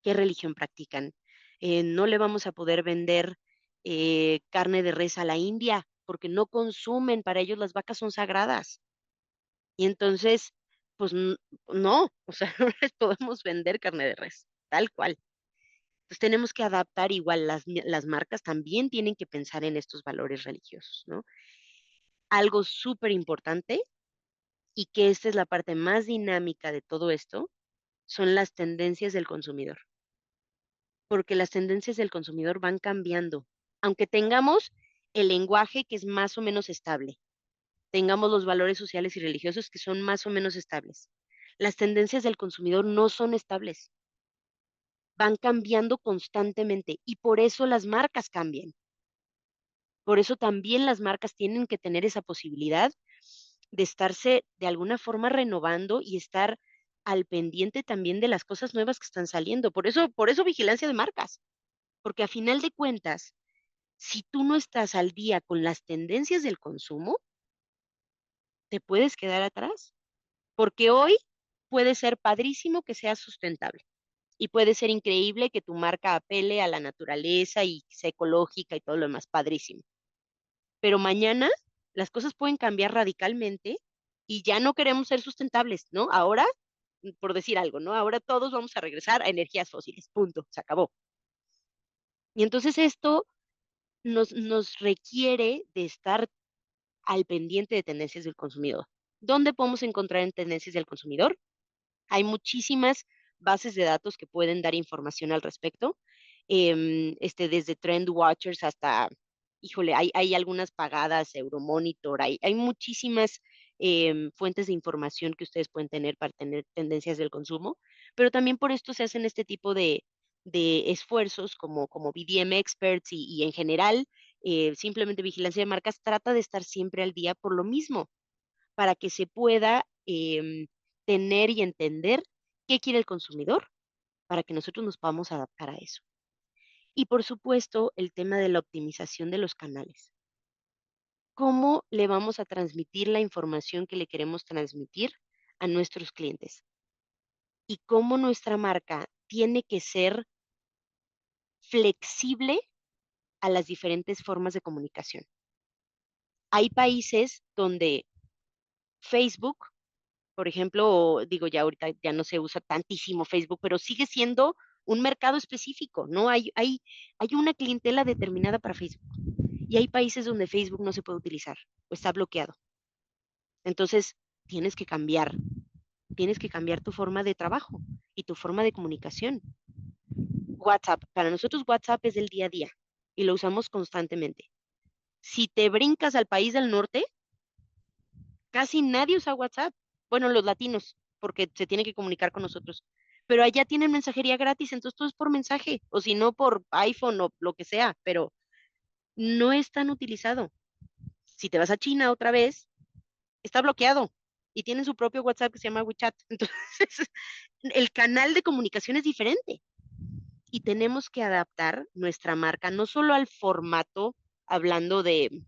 qué religión practican. No le vamos a poder vender carne de res a la India porque no consumen, para ellos las vacas son sagradas. Y entonces, pues no, o sea, no les podemos vender carne de res, tal cual. Entonces tenemos que adaptar igual, las marcas también tienen que pensar en estos valores religiosos, ¿no? Algo súper importante y que esta es la parte más dinámica de todo esto, son las tendencias del consumidor, porque las tendencias del consumidor van cambiando. Aunque tengamos el lenguaje que es más o menos estable, tengamos los valores sociales y religiosos que son más o menos estables. Las tendencias del consumidor no son estables, van cambiando constantemente y por eso las marcas cambian. Por eso también las marcas tienen que tener esa posibilidad de estarse de alguna forma renovando y estar al pendiente también de las cosas nuevas que están saliendo. Por eso vigilancia de marcas, porque a final de cuentas, si tú no estás al día con las tendencias del consumo, te puedes quedar atrás. Porque hoy puede ser padrísimo que sea sustentable y puede ser increíble que tu marca apele a la naturaleza y sea ecológica y todo lo demás, padrísimo. Pero mañana las cosas pueden cambiar radicalmente y ya no queremos ser sustentables, ¿no? Ahora, por decir algo, ¿no? Ahora todos vamos a regresar a energías fósiles, punto, se acabó. Y entonces esto nos requiere de estar al pendiente de tendencias del consumidor. ¿Dónde podemos encontrar en tendencias del consumidor? Hay muchísimas bases de datos que pueden dar información al respecto, desde Trend Watchers hasta, híjole, hay algunas pagadas, Euromonitor, hay muchísimas fuentes de información que ustedes pueden tener para tener tendencias del consumo, pero también por esto se hacen este tipo de esfuerzos como BDM Experts y en general, simplemente vigilancia de marcas, trata de estar siempre al día por lo mismo para que se pueda tener y entender qué quiere el consumidor para que nosotros nos podamos adaptar a eso. Y por supuesto, el tema de la optimización de los canales. ¿Cómo le vamos a transmitir la información que le queremos transmitir a nuestros clientes? Y cómo nuestra marca tiene que ser flexible a las diferentes formas de comunicación. Hay países donde Facebook, por ejemplo, digo, ya ahorita ya no se usa tantísimo Facebook, pero sigue siendo un mercado específico, ¿no? Hay una clientela determinada para Facebook y hay países donde Facebook no se puede utilizar o está bloqueado. Entonces, tienes que cambiar tu forma de trabajo y tu forma de comunicación. WhatsApp, para nosotros WhatsApp es del día a día y lo usamos constantemente. Si te brincas al país del norte, casi nadie usa WhatsApp. Bueno, los latinos, porque se tienen que comunicar con nosotros. Pero allá tienen mensajería gratis, entonces todo es por mensaje, o si no por iPhone o lo que sea, pero no es tan utilizado. Si te vas a China otra vez, está bloqueado y tienen su propio WhatsApp que se llama WeChat. Entonces, el canal de comunicación es diferente y tenemos que adaptar nuestra marca no solo al formato, hablando de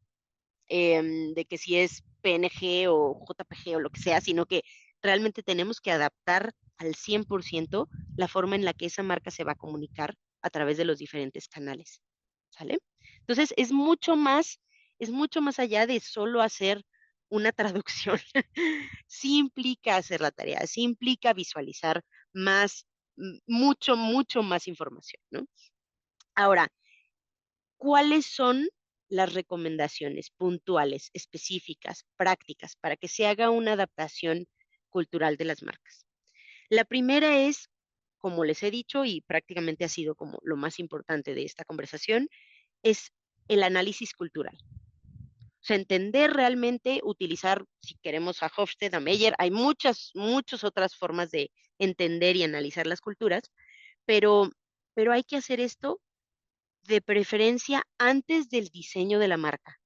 que si es PNG o JPG o lo que sea, sino que realmente tenemos que adaptar al 100% la forma en la que esa marca se va a comunicar a través de los diferentes canales, ¿sale? Entonces, es mucho más allá de solo hacer una traducción. Sí implica hacer la tarea, sí implica visualizar más, mucho, mucho más información, ¿no? Ahora, ¿cuáles son las recomendaciones puntuales, específicas, prácticas para que se haga una adaptación cultural de las marcas? La primera es, como les he dicho, y prácticamente ha sido como lo más importante de esta conversación, es el análisis cultural. O sea, entender realmente, utilizar, si queremos a Hofstede, a Meyer, hay muchas otras formas de entender y analizar las culturas, pero, pero hay que hacer esto de preferencia antes del diseño de la marca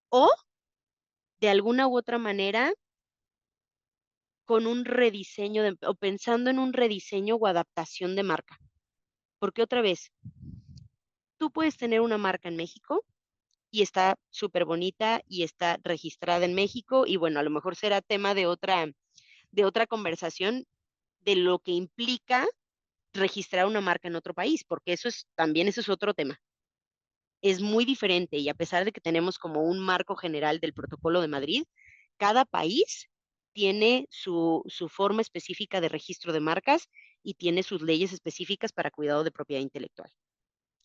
o de alguna u otra manera con un rediseño o pensando en un rediseño o adaptación de marca. Porque otra vez, tú puedes tener una marca en México y está súper bonita y está registrada en México y bueno, a lo mejor será tema de otra conversación de lo que implica registrar una marca en otro país, porque eso es otro tema. Es muy diferente y a pesar de que tenemos como un marco general del Protocolo de Madrid, cada país tiene su forma específica de registro de marcas y tiene sus leyes específicas para cuidado de propiedad intelectual.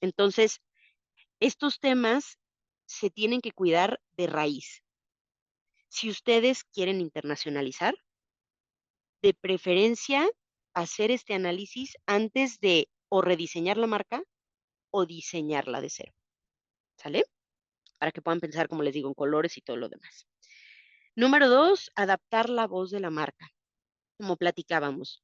Entonces, estos temas se tienen que cuidar de raíz. Si ustedes quieren internacionalizar, de preferencia hacer este análisis antes de o rediseñar la marca o diseñarla de cero, ¿sale? Para que puedan pensar, como les digo, en colores y todo lo demás. Número dos, adaptar la voz de la marca, como platicábamos.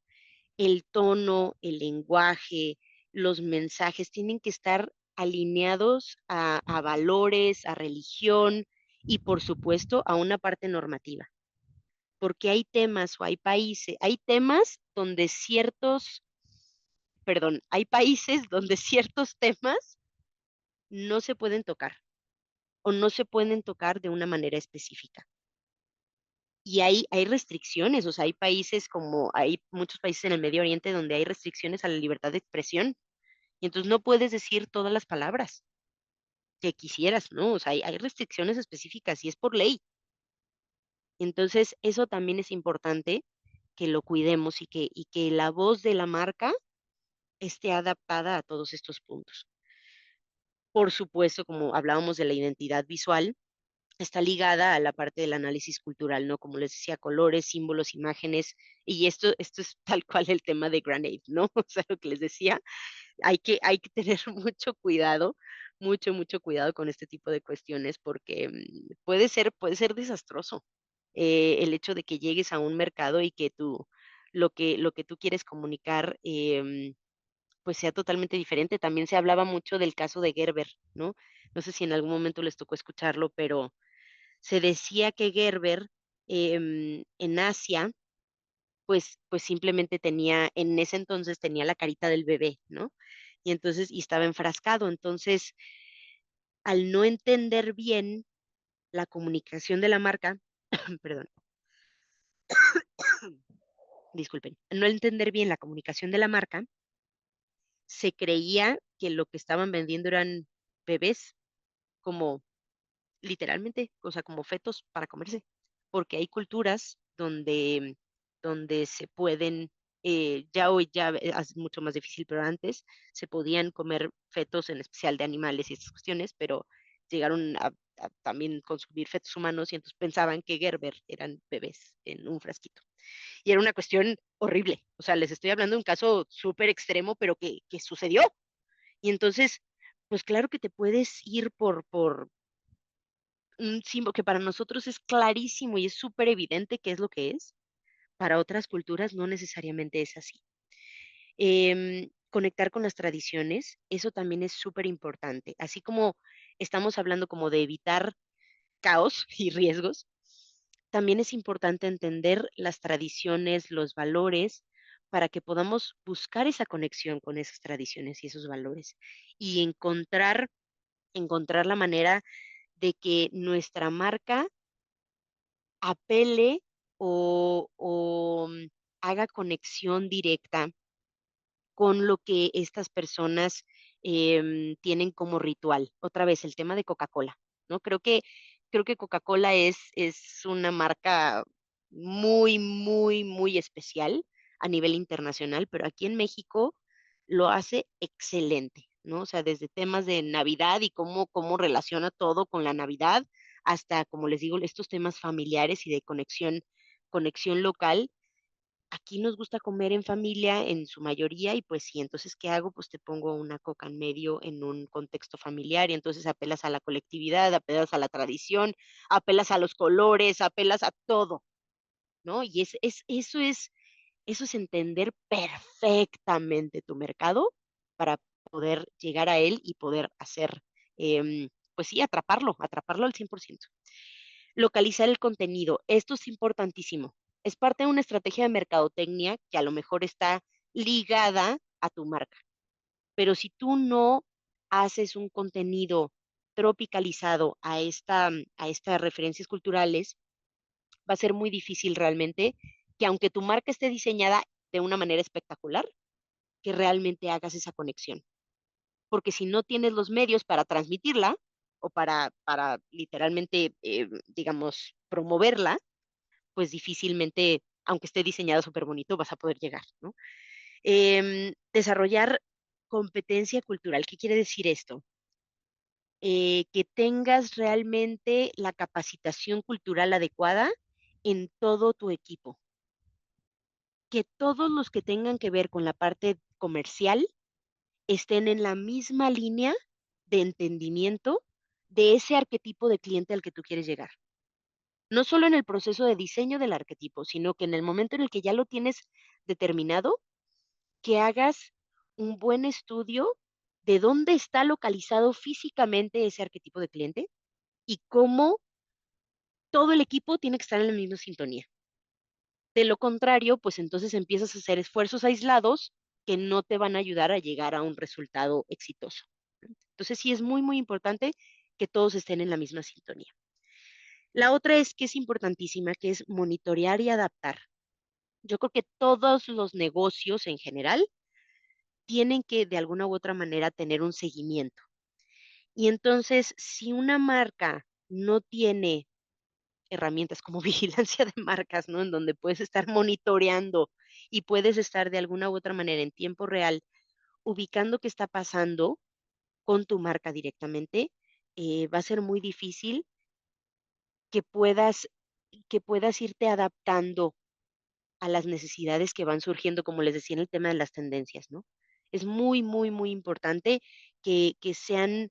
El tono, el lenguaje, los mensajes tienen que estar alineados a valores, a religión y, por supuesto, a una parte normativa. Porque hay temas o hay temas donde hay países donde ciertos temas no se pueden tocar o no se pueden tocar de una manera específica. Y hay restricciones, o sea, hay muchos países en el Medio Oriente donde hay restricciones a la libertad de expresión. Y entonces no puedes decir todas las palabras que quisieras, ¿no? O sea, hay restricciones específicas y es por ley. Entonces, eso también es importante que lo cuidemos y que la voz de la marca esté adaptada a todos estos puntos. Por supuesto, como hablábamos de la identidad visual, está ligada a la parte del análisis cultural, ¿no? Como les decía, colores, símbolos, imágenes, y esto es tal cual el tema de Granade, ¿no? O sea, lo que les decía, hay que tener mucho cuidado, mucho cuidado con este tipo de cuestiones porque puede ser desastroso el hecho de que llegues a un mercado y que lo que tú quieres comunicar, pues sea totalmente diferente. También se hablaba mucho del caso de Gerber, ¿no? No sé si en algún momento les tocó escucharlo, pero se decía que Gerber en Asia, pues simplemente en ese entonces tenía la carita del bebé, ¿no? Y estaba enfrascado. Entonces, al no entender bien la comunicación de la marca, perdón, disculpen, al no entender bien la comunicación de la marca, se creía que lo que estaban vendiendo eran bebés como literalmente, o sea, como fetos para comerse, porque hay culturas donde se pueden, ya hoy ya es mucho más difícil, pero antes se podían comer fetos, en especial de animales y estas cuestiones, pero llegaron a también consumir fetos humanos y entonces pensaban que Gerber eran bebés en un frasquito. Y era una cuestión horrible, o sea, les estoy hablando de un caso súper extremo, pero que sucedió. Y entonces, pues claro que te puedes ir por un símbolo que para nosotros es clarísimo y es súper evidente qué es lo que es, para otras culturas no necesariamente es así. Conectar con las tradiciones, eso también es súper importante. Así como estamos hablando como de evitar caos y riesgos, también es importante entender las tradiciones, los valores, para que podamos buscar esa conexión con esas tradiciones y esos valores y encontrar la manera de que nuestra marca apele o haga conexión directa con lo que estas personas tienen como ritual. Otra vez, el tema de Coca-Cola, ¿no? Creo que Coca-Cola es una marca muy especial a nivel internacional, pero aquí en México lo hace excelente, ¿no? O sea, desde temas de Navidad y cómo relaciona todo con la Navidad, hasta, como les digo, estos temas familiares y de conexión local. Aquí nos gusta comer en familia en su mayoría y pues sí, entonces, ¿qué hago? Pues te pongo una coca en medio en un contexto familiar y entonces apelas a la colectividad, apelas a la tradición, apelas a los colores, apelas a todo, ¿no? Y eso es entender perfectamente tu mercado para poder llegar a él y poder hacer, pues sí, atraparlo al 100%. Localizar el contenido, esto es importantísimo. Es parte de una estrategia de mercadotecnia que a lo mejor está ligada a tu marca, pero si tú no haces un contenido tropicalizado a estas referencias culturales, va a ser muy difícil realmente que aunque tu marca esté diseñada de una manera espectacular, que realmente hagas esa conexión. Porque si no tienes los medios para transmitirla o para literalmente, digamos, promoverla, pues difícilmente, aunque esté diseñado súper bonito, vas a poder llegar, ¿no? Desarrollar competencia cultural. ¿Qué quiere decir esto? Que tengas realmente la capacitación cultural adecuada en todo tu equipo. Que todos los que tengan que ver con la parte comercial estén en la misma línea de entendimiento de ese arquetipo de cliente al que tú quieres llegar. No solo en el proceso de diseño del arquetipo, sino que en el momento en el que ya lo tienes determinado, que hagas un buen estudio de dónde está localizado físicamente ese arquetipo de cliente y cómo todo el equipo tiene que estar en la misma sintonía. De lo contrario, pues entonces empiezas a hacer esfuerzos aislados que no te van a ayudar a llegar a un resultado exitoso. Entonces sí es muy, muy importante que todos estén en la misma sintonía. La otra es que es importantísima, que es monitorear y adaptar. Yo creo que todos los negocios en general tienen que de alguna u otra manera tener un seguimiento. Y entonces, si una marca no tiene herramientas como vigilancia de marcas, ¿no? En donde puedes estar monitoreando y puedes estar de alguna u otra manera en tiempo real ubicando qué está pasando con tu marca directamente, va a ser muy difícil que puedas, que puedas irte adaptando a las necesidades que van surgiendo, como les decía en el tema de las tendencias, ¿no? Es muy, muy, muy importante que sean,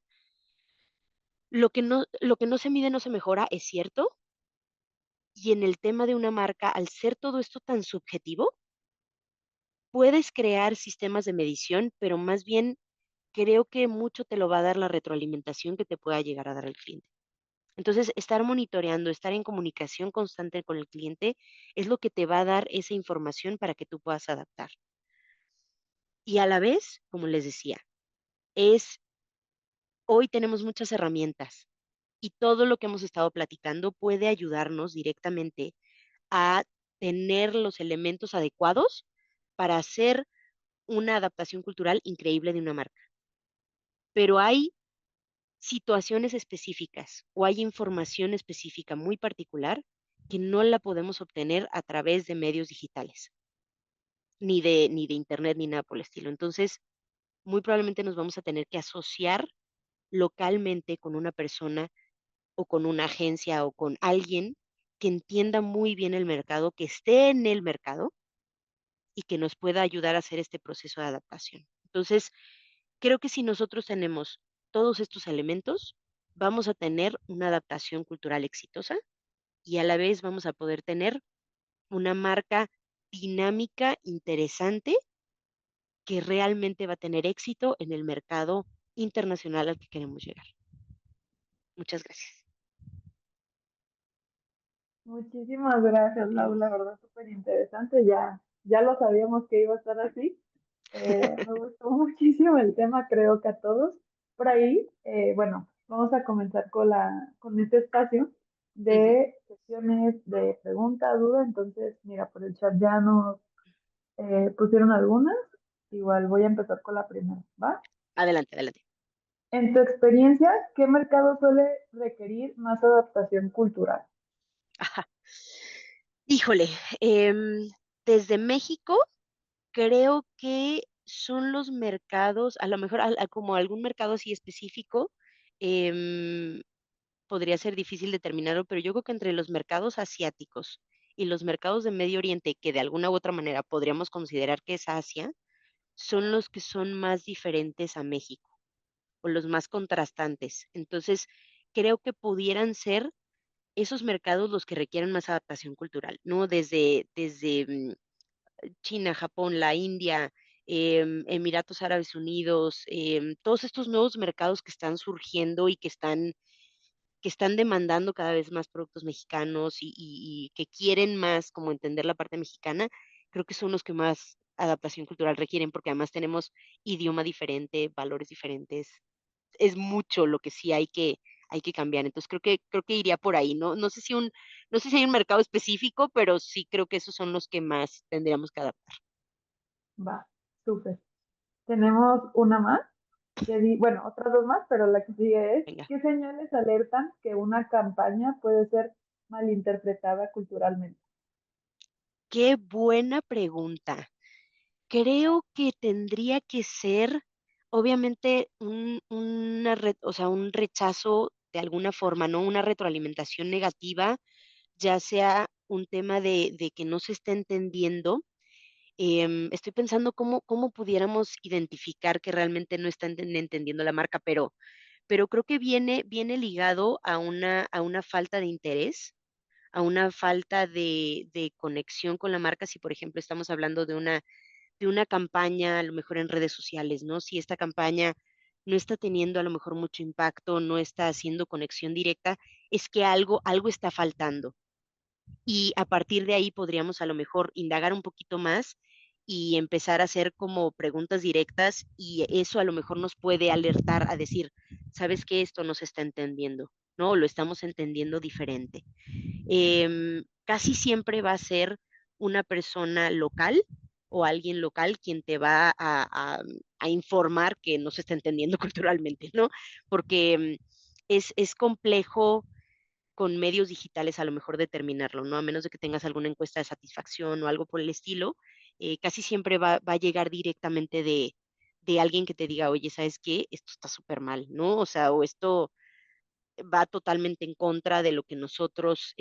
lo que no se mide no se mejora, es cierto, y en el tema de una marca, al ser todo esto tan subjetivo, puedes crear sistemas de medición, pero más bien creo que mucho te lo va a dar la retroalimentación que te pueda llegar a dar el cliente. Entonces, estar monitoreando, estar en comunicación constante con el cliente es lo que te va a dar esa información para que tú puedas adaptar. Y a la vez, como les decía, es hoy tenemos muchas herramientas y todo lo que hemos estado platicando puede ayudarnos directamente a tener los elementos adecuados para hacer una adaptación cultural increíble de una marca. Pero hay situaciones específicas o hay información específica muy particular que no la podemos obtener a través de medios digitales, ni de internet, ni nada por el estilo. Entonces, muy probablemente nos vamos a tener que asociar localmente con una persona o con una agencia o con alguien que entienda muy bien el mercado, que esté en el mercado y que nos pueda ayudar a hacer este proceso de adaptación. Entonces, creo que si nosotros tenemos todos estos elementos, vamos a tener una adaptación cultural exitosa y a la vez vamos a poder tener una marca dinámica, interesante, que realmente va a tener éxito en el mercado internacional al que queremos llegar. Muchas gracias. Muchísimas gracias, Lau, la verdad súper interesante. Ya lo sabíamos que iba a estar así. Me gustó muchísimo el tema, creo que a todos. Por ahí, bueno, vamos a comenzar con este espacio Ujú. de sesiones de pregunta, duda. Entonces, mira, por el chat ya nos pusieron algunas. Igual voy a empezar con la primera, ¿va? Adelante, adelante. En tu experiencia, ¿qué mercado suele requerir más adaptación cultural? Ajá. Híjole, desde México. creo que son los mercados, a lo mejor como algún mercado así específico, em, podría ser difícil determinarlo, pero yo creo que entre los mercados asiáticos y los mercados de Medio Oriente, que de alguna u otra manera podríamos considerar que es Asia, son los que son más diferentes a México o los más contrastantes. Entonces, creo que pudieran ser esos mercados los que requieren más adaptación cultural, ¿no? Desde China, Japón, la India, Emiratos Árabes Unidos, todos estos nuevos mercados que están surgiendo y que están demandando cada vez más productos mexicanos y que quieren más como entender la parte mexicana, creo que son los que más adaptación cultural requieren, porque además tenemos idioma diferente, valores diferentes. Es mucho lo que sí hay que cambiar. Entonces creo que iría por ahí. No sé si hay un mercado específico, pero sí creo que esos son los que más tendríamos que adaptar. Va, súper. Tenemos una más, bueno, otras dos más, pero la que sigue es, Venga. ¿qué señales alertan que una campaña puede ser malinterpretada culturalmente? Qué buena pregunta. Creo que tendría que ser, obviamente, o sea, un rechazo de alguna forma, ¿no? Una retroalimentación negativa, ya sea un tema de que no se está entendiendo. Estoy pensando cómo pudiéramos identificar que realmente no están entendiendo la marca, pero creo que viene ligado a una falta de interés, a una falta de conexión con la marca. Si, por ejemplo, estamos hablando de una campaña, a lo mejor en redes sociales, ¿no? Si esta campaña no está teniendo a lo mejor mucho impacto, no está haciendo conexión directa, es que algo está faltando. Y a partir de ahí podríamos a lo mejor indagar un poquito más y empezar a hacer como preguntas directas, y eso a lo mejor nos puede alertar a decir, ¿sabes qué? Esto no se está entendiendo, ¿no? Lo estamos entendiendo diferente. Casi siempre va a ser una persona local o alguien local quien te va a informar que no se está entendiendo culturalmente, ¿no? Porque es complejo con medios digitales a lo mejor determinarlo, ¿no? A menos de que tengas alguna encuesta de satisfacción o algo por el estilo, casi siempre va a llegar directamente de alguien que te diga, oye, ¿sabes qué? Esto está súper mal, ¿no? O sea, o esto va totalmente en contra de lo que nosotros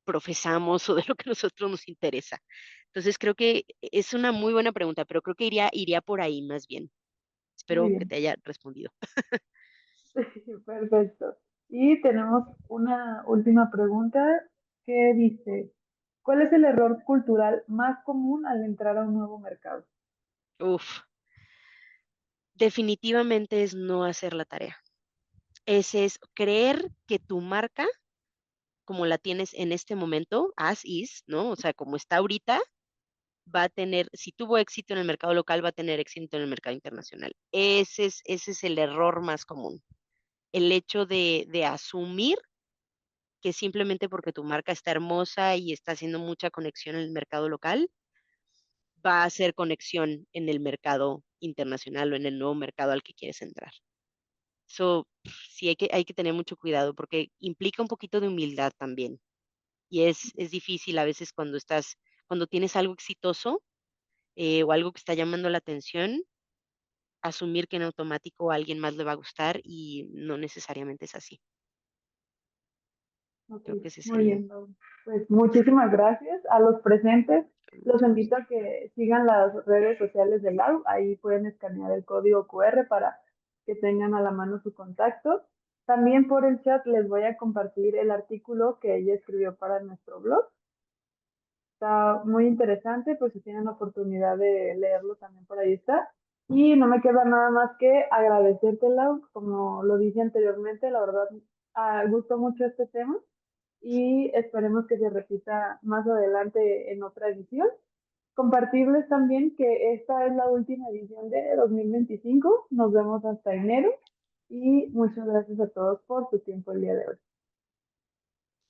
profesamos o de lo que a nosotros nos interesa. Entonces creo que es una muy buena pregunta, pero creo que iría por ahí más bien. Muy Espero que bien, te haya respondido. perfecto. Y tenemos una última pregunta que dice, ¿cuál es el error cultural más común al entrar a un nuevo mercado? Uf, definitivamente es no hacer la tarea. Ese es creer que tu marca, como la tienes en este momento, as is, ¿no? O sea, como está ahorita, si tuvo éxito en el mercado local, va a tener éxito en el mercado internacional. Ese es el error más común. El hecho de asumir que simplemente porque tu marca está hermosa y está haciendo mucha conexión en el mercado local, va a hacer conexión en el mercado internacional o en el nuevo mercado al que quieres entrar. Eso sí hay que tener mucho cuidado porque implica un poquito de humildad también. Y es difícil a veces cuando tienes algo exitoso, o algo que está llamando la atención, asumir que en automático a alguien más le va a gustar y no necesariamente es así. Ok, Creo que ese muy sería. bien, Lau. Pues muchísimas gracias a los presentes. Los invito a que sigan las redes sociales de Lau. Ahí pueden escanear el código QR para que tengan a la mano su contacto. También por el chat les voy a compartir el artículo que ella escribió para nuestro blog. Está muy interesante, pues si tienen la oportunidad de leerlo también por ahí está. Y no me queda nada más que agradecerte, Lau. Como lo dije anteriormente, la verdad, gustó mucho este tema y esperemos que se repita más adelante en otra edición. Compartirles también que esta es la última edición de 2025. Nos vemos hasta enero y muchas gracias a todos por su tiempo el día de hoy.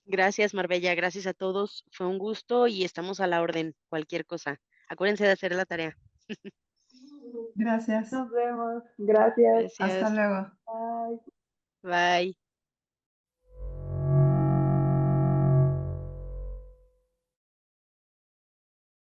Gracias, Marbella. Gracias a todos. Fue un gusto y estamos a la orden. Cualquier cosa. Acuérdense de hacer la tarea. Gracias. Nos vemos. Gracias. Hasta Gracias. luego. Bye. Bye.